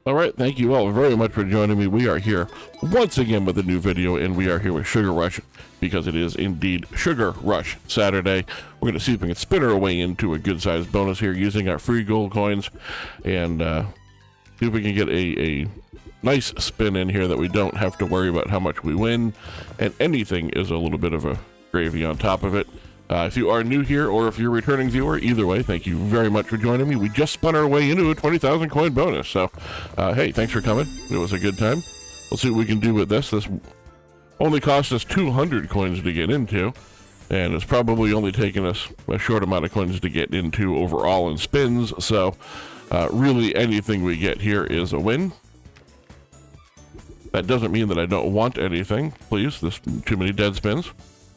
All right, thank you all very much for joining me. We are here once again with a new video, and we are here with Sugar Rush because it is indeed Sugar Rush Saturday. We're going to see if we can spin our way into a good-sized bonus here using our free gold coins, and see if we can get a nice spin in here that we don't have to worry about how much we win, and anything is a little bit of a gravy on top of it. If you are new here or if you're a returning viewer, either way, thank you very much for joining me. We just spun our way into a 20,000 coin bonus. So, hey, thanks for coming. It was a good time. We'll see what we can do with this. This only cost us 200 coins to get into, and it's probably only taken us a short amount of coins to get into overall in spins. So, really anything we get here is a win. That doesn't mean that I don't want anything. Please, there's too many dead spins.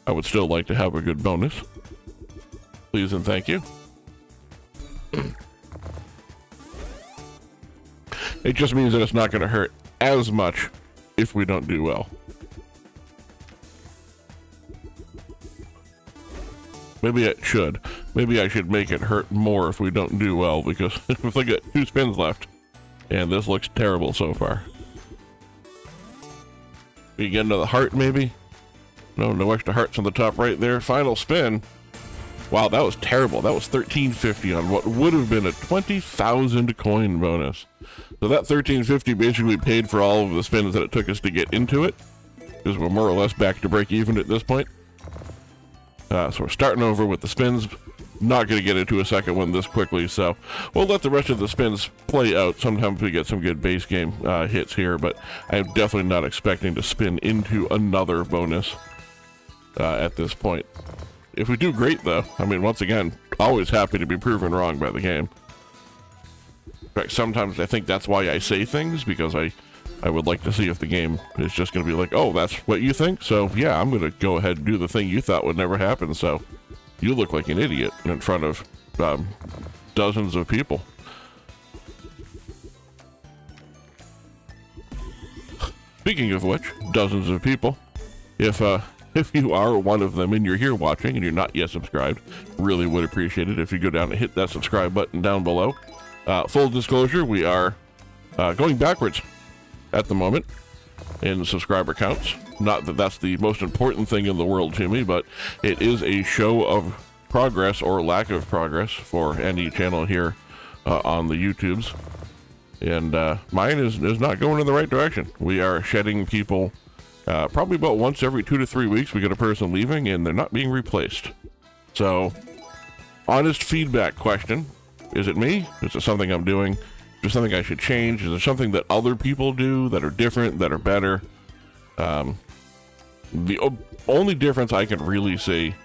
I would still like to have a good bonus. Please and thank you. It just means that it's not going to hurt as much if we don't do well. Maybe it should. Maybe I should make it hurt more if we don't do well, because if I got 2 spins left, and this looks terrible so far. We get another heart, maybe? No extra hearts on the top right there. Final spin. Wow, that was terrible. That was 1350 on what would have been a 20,000 coin bonus. So that 1350 basically paid for all of the spins that it took us to get into it, because we're more or less back to break even at this point. So we're starting over with the spins. Not going to get into a second one this quickly, so we'll let the rest of the spins play out. Sometimes we get some good base game hits here, but I'm definitely not expecting to spin into another bonus at this point. If we do great, though, I mean, once again, always happy to be proven wrong by the game. In fact, sometimes I think that's why I say things, because I would like to see if the game is just going to be like, oh, that's what you think? So, yeah, I'm going to go ahead and do the thing you thought would never happen, so you look like an idiot in front of dozens of people. Speaking of which, dozens of people, if you are one of them and you're here watching and you're not yet subscribed, really would appreciate it if you go down and hit that subscribe button down below. Full disclosure, we are going backwards at the moment in subscriber counts. Not that that's the most important thing in the world to me, but it is a show of progress or lack of progress for any channel here on the YouTubes. And mine is not going in the right direction. We are shedding people probably about once every 2 to 3 weeks. We get a person leaving and they're not being replaced. So, honest feedback question. Is it me? Is it something I'm doing? Is there something I should change? Is there something that other people do that are different, that are better? The only difference I can really see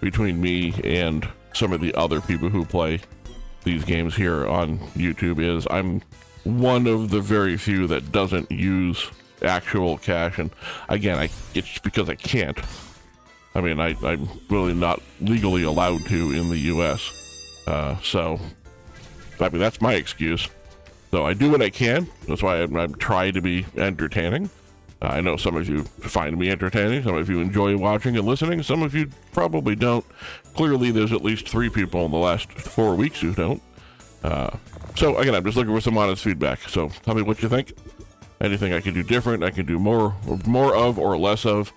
between me and some of the other people who play these games here on YouTube is I'm one of the very few that doesn't use actual cash, and again, it's because I can't. I mean, I'm really not legally allowed to in the US, so I mean, that's my excuse. So I do what I can. That's why I'm trying to be entertaining. I know some of you find me entertaining, some of you enjoy watching and listening, some of you probably don't. Clearly, there's at least 3 people in the last 4 weeks who don't. So again, I'm just looking for some honest feedback. So tell me what you think. Anything I can do different, I can do more of or less of.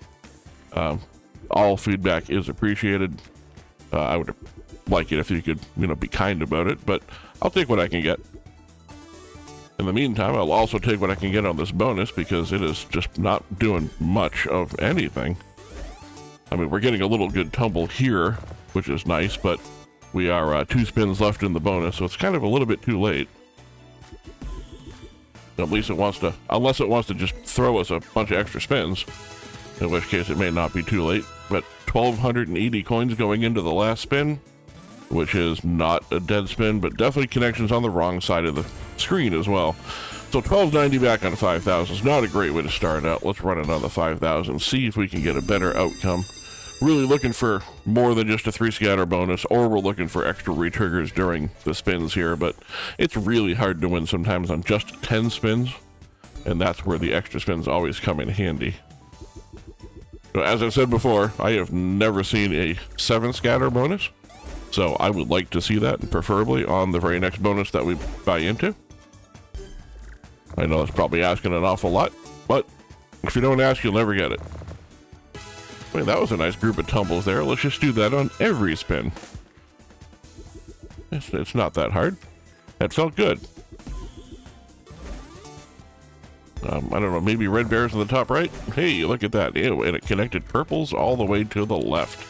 All feedback is appreciated. I would like it if you could, be kind about it, but I'll take what I can get. In the meantime, I'll also take what I can get on this bonus, because it is just not doing much of anything. I mean, we're getting a little good tumble here, which is nice, but we are 2 spins left in the bonus, so it's kind of a little bit too late. At least it wants to, unless it wants to just throw us a bunch of extra spins, in which case it may not be too late. But 1,280 coins going into the last spin, which is not a dead spin, but definitely connections on the wrong side of the screen as well. So 1,290 back on 5,000 is not a great way to start out. Let's run it on the 5,000, see if we can get a better outcome. Really looking for more than just a 3 scatter bonus, or we're looking for extra retriggers during the spins here, but it's really hard to win sometimes on just 10 spins, and that's where the extra spins always come in handy. So as I said before, I have never seen a 7 scatter bonus, so I would like to see that, and preferably on the very next bonus that we buy into. I know that's probably asking an awful lot, but if you don't ask, you'll never get it. Wait, that was a nice group of tumbles there. Let's just do that on every spin. It's not that hard. That felt good. I don't know, maybe red bears in the top right? Hey, look at that. Ew, and it connected purples all the way to the left.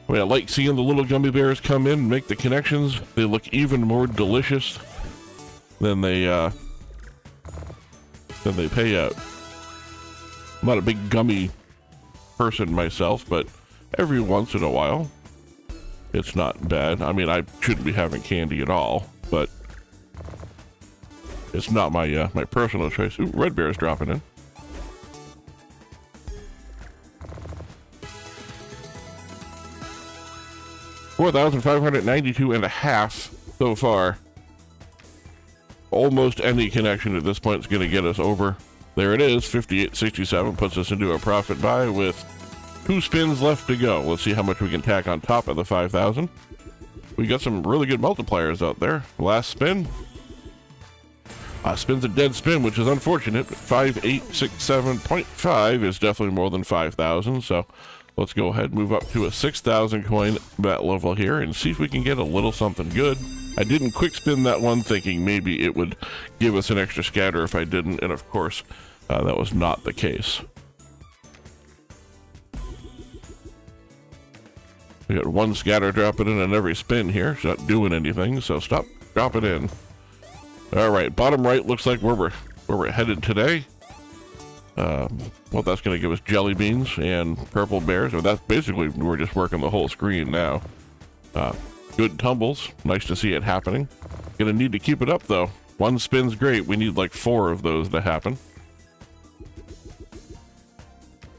I mean, I like seeing the little gummy bears come in and make the connections. They look even more delicious than they pay out. I'm not a big gummy person myself, but every once in a while, it's not bad. I mean, I shouldn't be having candy at all, but it's not my my personal choice. Ooh, red bear's dropping in. $4,592.5 so far. Almost any connection at this point is going to get us over. There it is, 58.67 puts us into a profit buy with 2 spins left to go. Let's see how much we can tack on top of the 5,000. We got some really good multipliers out there. Last spin. Spin's a dead spin, which is unfortunate. 5867.5 is definitely more than 5,000. So let's go ahead and move up to a 6,000 coin bet level here and see if we can get a little something good. I didn't quick spin that one thinking maybe it would give us an extra scatter if I didn't. And of course, that was not the case. We got 1 scatter dropping in on every spin here. It's not doing anything, so stop, drop it in. All right, bottom right looks like where we're headed today. Well, that's going to give us jelly beans and purple bears. So that's basically, we're just working the whole screen now. Good tumbles. Nice to see it happening. Gonna need to keep it up though. 1 spin's great. We need like 4 of those to happen.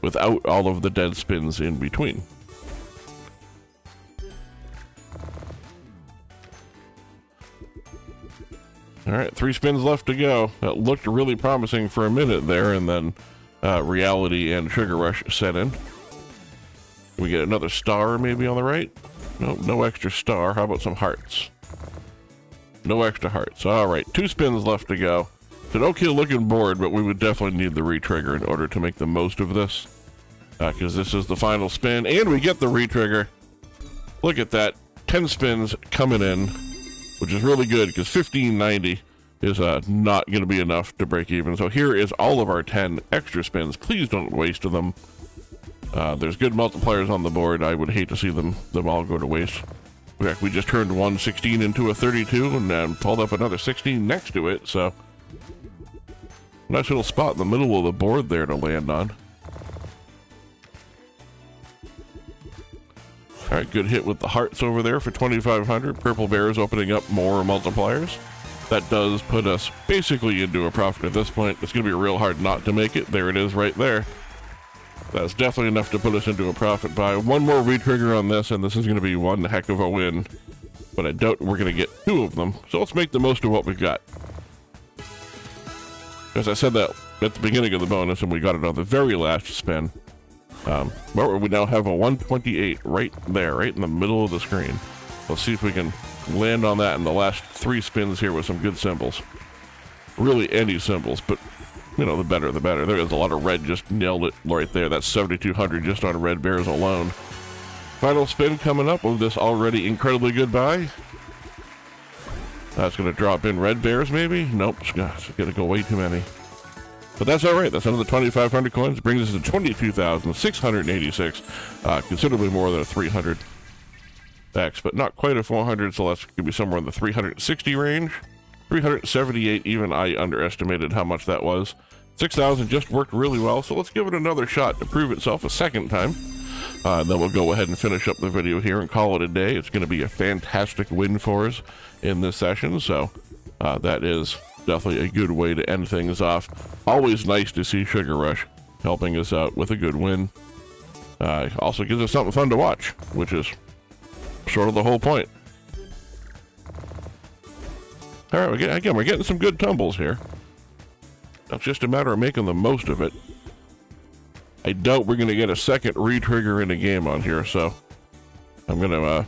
Without all of the dead spins in between. All right, 3 spins left to go. That looked really promising for a minute there, and then reality and Sugar Rush set in. We get another star maybe on the right? Nope, no extra star. How about some hearts? No extra hearts. All right, 2 spins left to go. It's an okay looking board, but we would definitely need the retrigger in order to make the most of this. Because this is the final spin, and we get the retrigger. Look at that. 10 spins coming in, which is really good because 1590 is not going to be enough to break even. So here is all of our 10 extra spins. Please don't waste them. There's good multipliers on the board. I would hate to see them all go to waste. In fact, we just turned 116 into a 32 and then pulled up another 16 next to it. So nice little spot in the middle of the board there to land on. All right, good hit with the hearts over there for 2,500. Purple bears opening up more multipliers. That does put us basically into a profit at this point. It's going to be real hard not to make it. There it is right there. That's definitely enough to put us into a profit buy. 1 more retrigger on this, and this is going to be one heck of a win. But I doubt we're going to get 2 of them. So let's make the most of what we've got. As I said that at the beginning of the bonus, and we got it on the very last spin. But we now have a 128 right there, right in the middle of the screen. Let's see if we can land on that in the last 3 spins here with some good symbols. Really any symbols, but you know, the better the better. There is a lot of red, just nailed it right there. That's 7,200 just on red bears alone. Final spin coming up of this already incredibly good buy. That's going to drop in red bears maybe? Nope, it's going to go way too many. But that's all right. That's another 2,500 coins. Brings us to 22,686. Considerably more than a 300 X, but not quite a 400. So that's going to be somewhere in the 360 range. 378 even. I underestimated how much that was. 6,000 just worked really well. So let's give it another shot to prove itself a second time. Then we'll go ahead and finish up the video here and call it a day. It's going to be a fantastic win for us in this session. So that is definitely a good way to end things off. Always nice to see Sugar Rush helping us out with a good win. Also gives us something fun to watch, which is sort of the whole point. All right, again, we're getting some good tumbles here. It's just a matter of making the most of it. I doubt we're going to get a second retrigger in a game on here, so I'm going to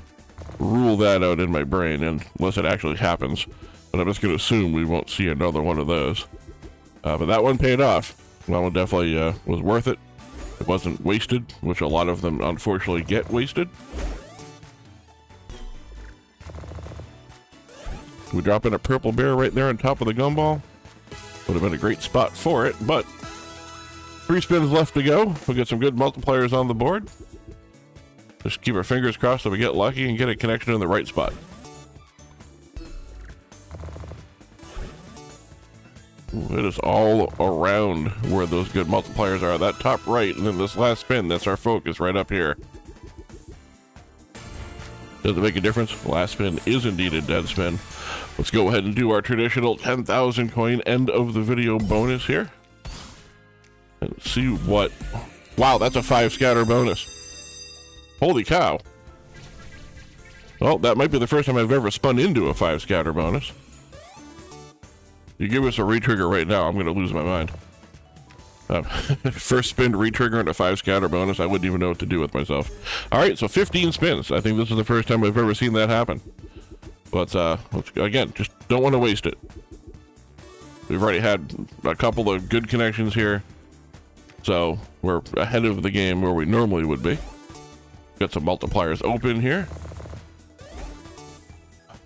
rule that out in my brain unless it actually happens. But I'm just going to assume we won't see another one of those. But that one paid off. That one definitely was worth it. It wasn't wasted, which a lot of them unfortunately get wasted. We drop in a purple bear right there on top of the gumball. Would have been a great spot for it, but 3 spins left to go. We'll get some good multipliers on the board. Just keep our fingers crossed that we get lucky and get a connection in the right spot. Ooh, it is all around where those good multipliers are. That top right, and then this last spin, that's our focus right up here. Does it make a difference? Last spin is indeed a dead spin. Let's go ahead and do our traditional 10,000 coin end of the video bonus here. And see what... Wow, that's a 5 scatter bonus. Holy cow. Well, that might be the first time I've ever spun into a 5 scatter bonus. You give us a retrigger right now, I'm going to lose my mind. First spin retrigger and a 5 scatter bonus, I wouldn't even know what to do with myself. Alright, so 15 spins. I think this is the first time I've ever seen that happen. Let's again, just don't want to waste it. We've already had a couple of good connections here. So we're ahead of the game where we normally would be. Got some multipliers open here.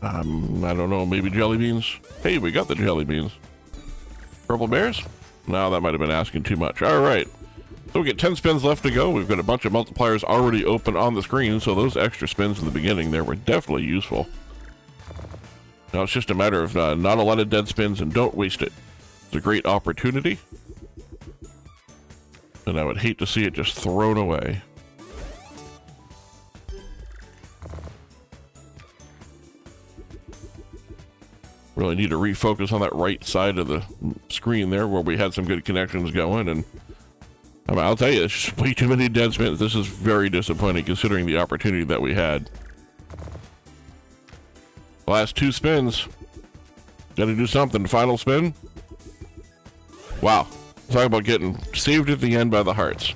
I don't know, maybe jelly beans? Hey, we got the jelly beans. Purple bears? No, that might have been asking too much. All right. So we get 10 spins left to go. We've got a bunch of multipliers already open on the screen, so those extra spins in the beginning there were definitely useful. Now it's just a matter of not a lot of dead spins and don't waste it. It's a great opportunity. And I would hate to see it just thrown away. Really need to refocus on that right side of the screen there where we had some good connections going, and I mean, I'll tell you, it's just way too many dead spins. This is very disappointing considering the opportunity that we had. Last 2 spins. Gotta do something. Final spin. Wow. Talk about getting saved at the end by the hearts.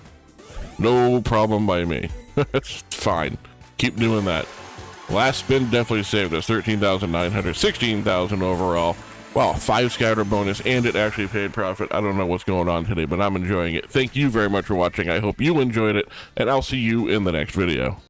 No problem by me. That's fine. Keep doing that. Last spin definitely saved us. 13,900, 16,000 overall. Wow, 5 scatter bonus, and it actually paid profit. I don't know what's going on today, but I'm enjoying it. Thank you very much for watching. I hope you enjoyed it, and I'll see you in the next video.